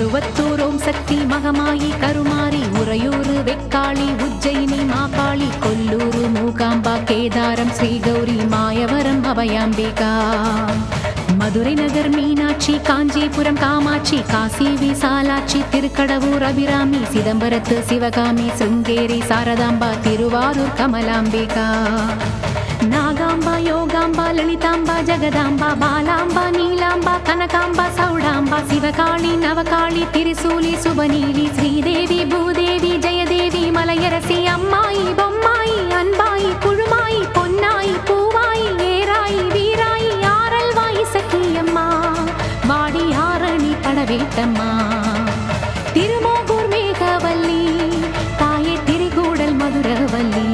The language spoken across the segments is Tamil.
மருவத்தூர் ஓம் சக்தி மகமாயி கருமாரி உறையூரு வெக்காளி உஜ்ஜயினி மாகாளி கொல்லூரு மூகாம்பா கேதாரம் ஸ்ரீகௌரி மாயவரம் அபயாம்பிகா மதுரை நகர் மீனாட்சி காஞ்சிபுரம் காமாட்சி காசி விசாலாட்சி திருக்கடவூர் அபிராமி சிதம்பரத்து சிவகாமி சிருங்கேரி சாரதாம்பா திருவாரூர் கமலாம்பிகா நாகாம்பா யோகாம்பா லலிதாம்பா ஜெகதாம்பா பாலாம்பா நீலாம்பா கனகாம்பா சௌடாம்பா சிவகாளி நவகாளி திரிசூலி சுபநீலி ஸ்ரீதேவி பூதேவி ஜெயதேவி மலையரசி அம்மாயி பொம்மாயி அன்பாயி புழுமாயி பொன்னாயி பூவாயி ஏராயி வீராயி ஆரல்வாயி சக்கியம்மா வாடி ஆரணி படவேட்டம்மா திருமோகூர் மேகவல்லி தாயே திரிகூடல் மதுரவல்லி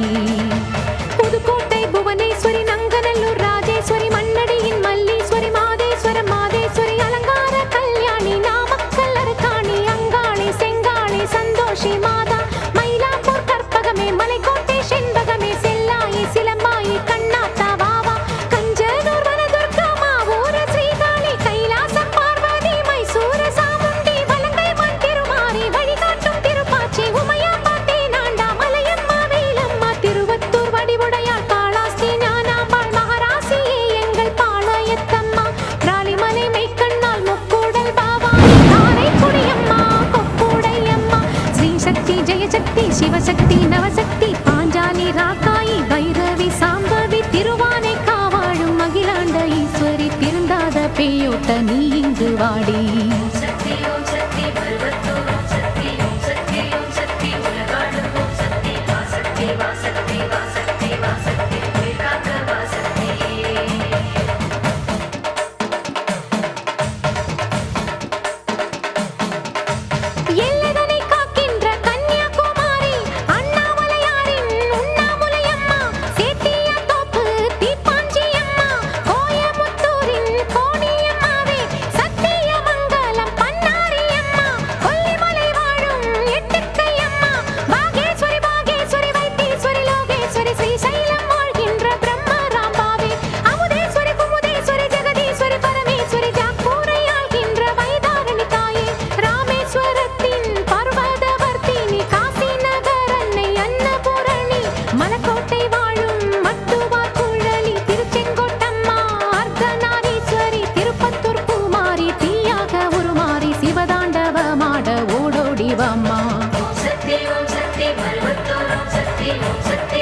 புதுக்கோட்டை புவனேஸ்வரி நங்கநல்லூர் ராஜேஸ்வரி மண்ணடியின் மல்லீஸ்வரி மாதேஸ்வரம் மாதேஸ்வரி அலங்கார கல்யாணி நாமக்கல் அரக்காணி அங்காளி செங்காளி சந்தோஷி மாதா மயிலாப்பூர் கற்பகமே மலைக்கோட்டை செண்பகமே செல்லாயி சிலம்பாயி கண்ணாத்தா வாவா கஞ்சனூர் வனதுர்கா மாவூர ஸ்ரீகாளி கைலாசம் பார்வதி மைசூர சாமுண்டி வலங்கை மண் திருமாரி வழிகாட்டும் திருப்பாச்சி உமையாம்பா தேனாண்டா மலையம்மா வேலம்மா திருவத்தூர் வடிவுடையாள் காளாஸ்தி ஞானாம்பாள் மகாராசியே எங்கள் பாளையத்தம்மா ராலிமலை மெய்க்கண்ணால் முக்கூடல் பாவாயி காரைக்குடியம்மா கொக்குடையம்மா ஸ்ரீ சக்தி ஜெயசக்தி சிவசக்தி நவசக்தி பாஞ்சாலி ராக்காயி பைரவி சாம்பவி திருவானை காவாழும் மகிழாண்ட ஈஸ்வரி திருந்தாத பேயோட்ட நீ இங்கு வாடி எல்லைதனை காக்கின்ற கன்னியாகுமாரி அண்ணாமலையாரின் உண்ணாமுலையம்மா சேத்தியாத்தோப்பு தீப்பாஞ்சியம்மா கோயமுத்தூரின் கோணியம்மாவே சத்தியமங்கலம் பன்னாரியம்மா கொல்லிமலை வாழும் எட்டுக்கையம்மா பாகேஸ்வரி பாகேஸ்வரி வைத்தீஸ்வரி லோகேஸ்வரி ஸ்ரீசைலம் வாழ்கின்ற பிரம்மராம்பாவே அமுதேஸ்வரி குமுதேஸ்வரி ஜெகதீஸ்வரி பரமேஸ்வரி ஜாக்கூரை ஆள்கின்ற வைதாரணி தாயே ராமேஸ்வரத்தின் பர்வதவர்த்தினி காசி நகர் அன்னை அன்னபூரணி மலக்கோட்டை வாழும் மட்டுவார் குழலி திருச்செங்கோட்டம்மா அர்த்தநாரீஸ்வரி திருப்பத்தூர் பூமாரி தீயாக உருமாறி சிவதாண்டவமாட ஓடோடிவம்மா ஓம் சக்தி மருவத்தூர் ஓம் சக்தி